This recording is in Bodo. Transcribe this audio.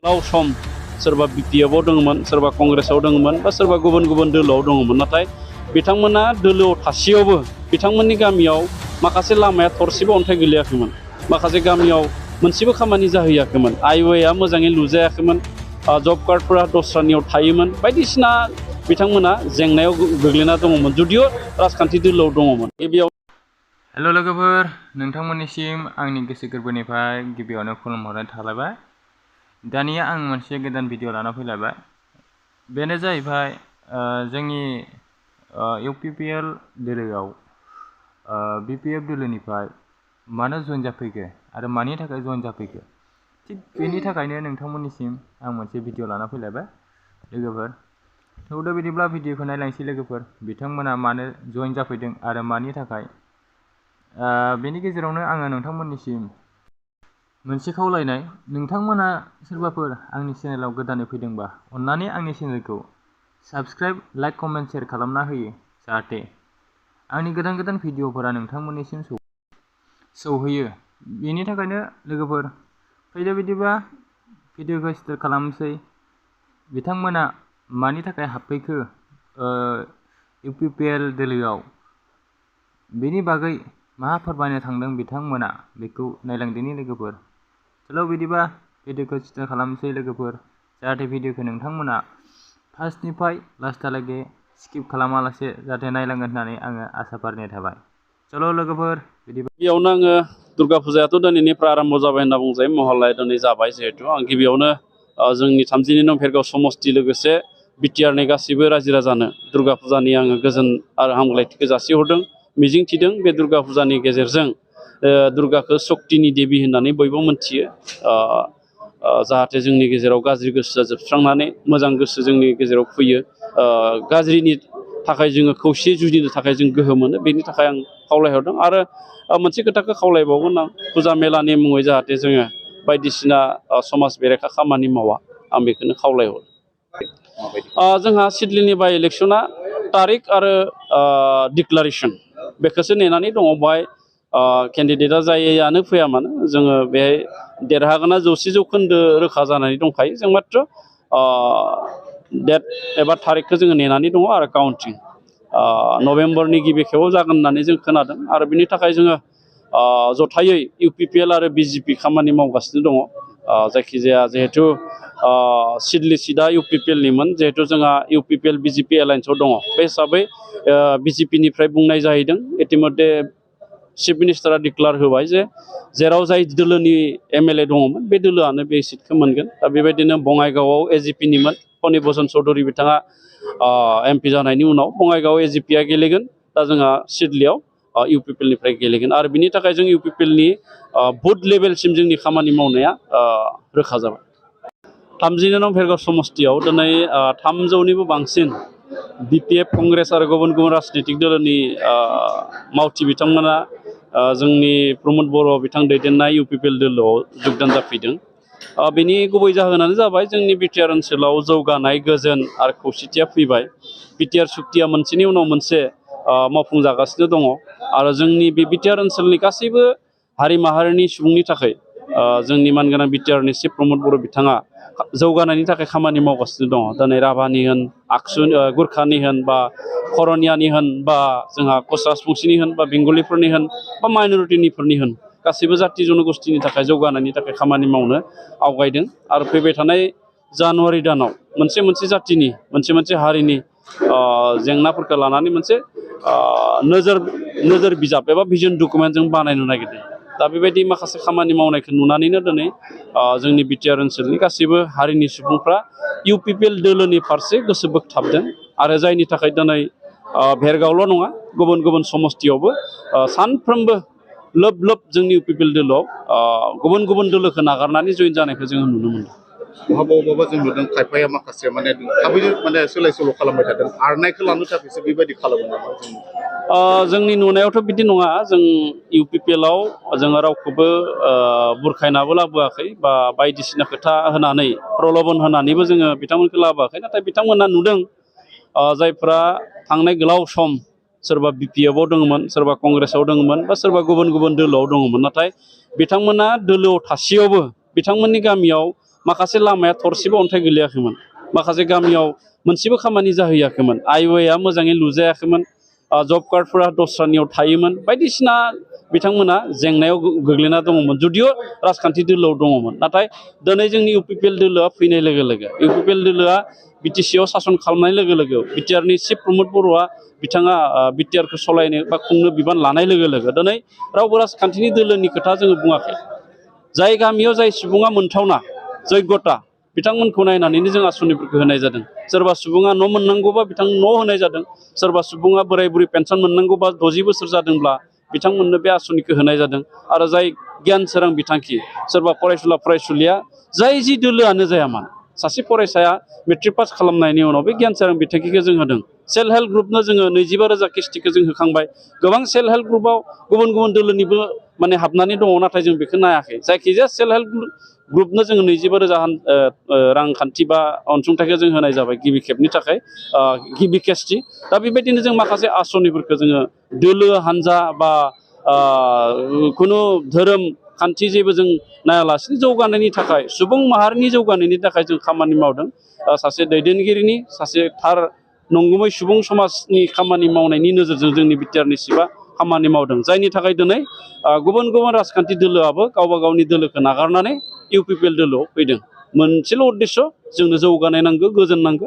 गोलाव सम सोरबा बिपिएफआव दङमोन, सोरबा कंग्रेसआव दङमोन बा सोरबा गुबुन गुबुन दोलोआव दङमोन। नाथाय बिथांमोना दोलोआव थासेयावबो बिथांमोननि गामियाव माखासे लामाया थरसेबो अन्थाइ गोलैयाखैमोन, माखासे गामियाव मोनसेबो खामानि जाहैयाखैमोन, हाइवेआ मोजाङै लुजायाखैमोन, जब कार्डफोरा दस्रानियाव थायोमोन, बायदिसिना बिथांमोना जेंनायाव गोग्लैना दङमोन जुदिअ राजखान्थि दोलोआव दङमोन। गिबियाव हेल' लोगोफोर, नोंथांमोननिसिम आंनि गोसो गोरबोनिफ्राय गिबियावनो खुलुमहरनाय थालायबाय। दानिया आं मोनसे गोदान भिडिअ लाना फैलायबाय। बेनो जाहैबाय जोंनि इउपिपिएल दोलोआव बिपिएफ दोलोनिफ्राय मानो जइन जाफैखो आरो मानि थाखाय जइन जाफैखो, थिग बेनि थाखायनो नोंथांमोननिसिम आं मोनसे भिडिअ लाना फैलायबाय लोगोफोर। थौदो बिदिब्ला भिडिअखौ नायलांसै लोगोफोर, बिथांमोना मानो जइन जाफैदों आरो मानि थाखाय। बेनि गेजेरावनो आङो नोंथांमोननिसिम मोनसे खावलायनाय, नोंथांमोना सोरबाफोर आंनि चेनेलाव गोदानै फैदोंबा अन्नानै आंनि चेनेलखौ साबस्क्राइब, लाइक, कमेन्ट, शेयार खालामना होयो, जाहाथे आंनि गोदान गोदान भिडिअफोरा नोंथांमोननिसिम सौहैयो। बेनि थाखायनो लोगोफोर फैदो बिदिबा भिडिअखौ स्टार्ट खालामनोसै। बिथांमोना मानि थाखाय हाबफैखो इउपिपिएल दोलोआव, बेनि बागै मा फोरमायनो थांदों बिथांमोना, बेखौ नायलांदोनि लोगोफोर। चलो बिदिबा भिडिअखौ स्टार्ट खालामनोसै लोगोफोर, जाहाथे भिडिअखौ नोंथांमोना फार्स्टनिफ्राय लास्टहालागै स्किप खालामालासे जाहाथे नायलांगोन होननानै आङो आसा फारिनाय थाबाय। चलो लोगोफोर बिदिबा। गिबियावनो आङो दुर्गा फुजायाथ' दिनैनिफ्राय आरम्भ जाबाय होनना बुंजायो, महल्लाया दिनै जाबाय जिहेथु। आं गिबियावनो जोंनि 32 नं भेरगाव समस्ति लोगोसे बिटिआरनि गासैबो रायजो राजानो दुर्गा फुजानि आङो गोजोन आरो हामलायथिखौ जासिहरदों। मिजिं थिदों बे दुर्गा फुजानि गेजेरजों दुर्गाखौ शक्तिनि देबि होननानै बयबो मोनथियो, जाहाथे जोंनि गेजेराव गाज्रि गोसोआ जोबस्रांनानै मोजां गोसो जोंनि गेजेराव फैयो, गाज्रिनि थाखाय जोङो खौसेयै जुजिनो थाखाय जों गोहो मोनो। बेनि थाखाय आं खावलायहरदों। आरो मोनसे खोथाखौ खावलायबावगोन आं, फुजा मेलानि मुङै जाहाथे जोङो बायदिसिना समाज बेरेखा खामानि मावा, आं बेखौनो खावलायहरो। जोंहा सिडलिनि बाइ इलेक्सना तारिख आरो डिक्लारेसन बेखौसो नेनानै दङ। बेवहाय केन्डिडेटआ जायआनो फैया मानो जोङो बेहाय देरहागोना 100% रोखा जानानै दंखायो। जों मात्र डेट एबा थारिखखौ जोङो नेनानै दङ आरो काउन्टिं नभेम्बरनि गिबि खेबाव जागोन होननानै जों खोनादों। आरो बिनि थाखाय जोङो जथायै इउपिपिएल आरो बिजेपि खामानि मावगासिनो दङ। जायखिजाया जिहेथु सिडलि सिटआ इउपिपिएलनिमोन, जिहेथु जोंहा इउपिपिएल बिजेपि एलायन्सआव दङ, बे हिसाबै बिजेपिनिफ्राय बुंनाय जाहैदों। इतिमध्य चिफ मिनिस्टारा डिक्लार होबाय जे जेराव जाय दोलोनि एमएलए दङमोन बे दोलोआनो बे सिटखौ मोनगोन। दा बेबायदिनो बङाइगावआव एजिपिनिमोन फनिभूषण चौधुरी बिथाङा एमपि जानायनि उनाव बङाइगाव एजिपिआ गेलेगोन। दा जोंहा सिडलियाव इउपिपिएलनिफ्राय गेलेगोन। आरो बिनि थाखाय जों इउपिपिएलनि बुथ लेभेलसिम जोंनि खामानि मावनाया रोखा जाबाय। 32 नं भेरगाव समस्तियाव दिनै 300निबो बांसिन बिपिएफ, कंग्रेस आरो गुबुन गुबुन राजनीतिक दोलोनि मावथि बिथांमोना जोंनि प्रमद बर' बिथां दैदेननाय इउपिपिएल दोलोआव जगदान जाफैदों। बेनि गुबै जाहोनानो जाबाय जोंनि बिटिआर ओनसोलाव जौगानाय, गोजोन आरो खौसेथिया फैबाय। बिटिआर सुक्तिया मोनसेनि उनाव मोनसे मावफुंजागासिनो दङ। आरो जोंनि बे बिटिआर ओनसोलनि गासैबो हारि माहारिनि सुबुंनि थाखाय जोंनि मानगोनां बिटिआरनि चिफ प्रमद बर' बिथाङा जौगानायनि थाखाय खामानि मावगासिनो दङ। दिनै राभानि होन, गुरखानि होन, बा खरनियानि होन, बा जोंहा कच राजबंसिनि होन, बा बेंगलिफोरनि होन, बा माइनरिटिनिफोरनि होन, गासैबो जाथि जनगोष्ठीनि थाखाय जौगानायनि थाखाय खामानि मावनो आवगायदों। आरो फैबाय थानाय जानुवारि दानाव मोनसे जाथिनि, मोनसे हारिनि जेंनाफोरखौ लानानै मोनसे नोजोर बिजाब एबा भिजन डकुमेन्ट जों बानायनो नागिरदों। दा बेबायदि माखासे खामानि मावनायखौ नुनानैनो दिनै जोंनि बिटिआर ओनसोलनि गासैबो हारिनि सुबुंफ्रा इउपिपिएल दोलोनि फारसे गोसो बोगथाबदों। आरो जायनि थाखाय दिनै भेरगावल' नङा, गुबुन गुबुन समस्तियावबो सानफ्रोमबो लोब लोब जोंनि इउपिपिएल दोलोआव गुबुन गुबुन दोलोखौ नागारनानै जइन जानायखौ जोङो नुनो मोनदों। बहाबा जों नुदों खायफाया माखासे थाबैनो सोलाय सोल' खालामबाय थादों। आरनायखौ लानो थाखायसो बेबायदि खालामो नामा? जोंनि नुनायावथ' बिदि नङा। जों इउपिपिएलआव जोङो रावखौबो बुरखायनाबो लाबोआखै, बा बायदिसिना खोथा होनानै प्रल'भन होनानैबो जोङो बिथांमोनखौ लाबोआखै। नाथाय बिथांमोना नुदों जायफ्रा थांनाय गोलाव सम सोरबा बिपिएफआव दङमोन, सोरबा कंग्रेसआव दङमोन, बा सोरबा गुबुन गुबुन दोलोआव दङमोन। नाथाय बिथांमोना दोलोआव थासेयावबो बिथांमोननि गामियाव माखासे लामाया थरसेबो अन्थाइ गोलैयाखैमोन माखासे गामियाव मोनसेबो खामानि जाहैयाखैमोन हाइवेआ मोजाङै लुजायाखैमोन जब कार्डफोरा दस्रानियाव थायोमोन बायदिसिना बिथांमोना जेंनायाव गोग्लैना दङमोन जुदिअ राजखान्थि दोलोआव दङमोन नाथाय दिनै जोंनि इउपिपिएल दोलोआ फैनाय लोगो लोगो इउपिपिएल दोलोआ बिटिसिआव सासन खालामनाय लोगो लोगो बिटिआरनि चिफ प्रमद बर'आ बिथाङा बिटिआरखौ सलायनो बा खुंनो बिबान लानाय लोगो लोगो दिनै रावबो राजखान्थिनि दोलोनि खोथा जोङो बुङाखै जाय गामियाव जाय सुबुङा मोनथावना जग्यता बिथांमोनखौ नायनानैनो जों आसनिफोरखौ होनाय जादों सोरबा सुबुङा न' मोननांगौबा बिथां न' होनाय जादों सोरबा सुबुङा बोराय बुरै पेन्सन मोननांगौबा 60 बोसोर जादोंब्ला बिथांमोननो बे आसनिखौ होनाय जादों आरो जाय गियान सोरां बिथांखि सोरबा फरायसुला फरायसुलिया जाय जि दोलोआनो जाया मानो सासे फरायसाया मेट्रिक पास खालामनायनि उनाव बे गियान सोरां बिथांखिखौ जों होदों सेल्फ हेल्प ग्रुपनो जोङो 25,000 किस्तिखौ जों होखांबाय गोबां सेल्फ हेल्प ग्रुपआव गुबुन गुबुन दोलोनिबो माने हाबनानै दङ नाथाय जों बेखौ नायाखै जायखिजाया सेल्फ हेल्प ग्रुपनो जोङो 25,000 रांखान्थि बा अनसुंथाइखौ जों होनाय जाबाय गिबि खेबनि थाखाय गिबि केसथि दा बेबायदिनो जों माखासे आसनिफोरखौ जोङो दोलो हानजा बा खुनु धोरोम खान्थि जेबो जों नायालासिनो जौगानायनि थाखाय सुबुं माहारिनि जौगानायनि थाखाय जों खामानि मावदों सासे दैदेनगिरिनि सासे थार नंगुबै सुबुं समाजनि खामानि मावनायनि नोजोरजों जोंनि बिटिआरनि चिफआ खामानि मावदों जायनि थाखाय दिनै गुबुन गुबुन राजखान्थि दोलोआबो गावबा गावनि दोलोखौ नागारनानै इउपिपिएल दोलोआव फैदों मोनसेल' उद्देश्य जोंनो जौगानाय नांगौ गोजोन नांगौ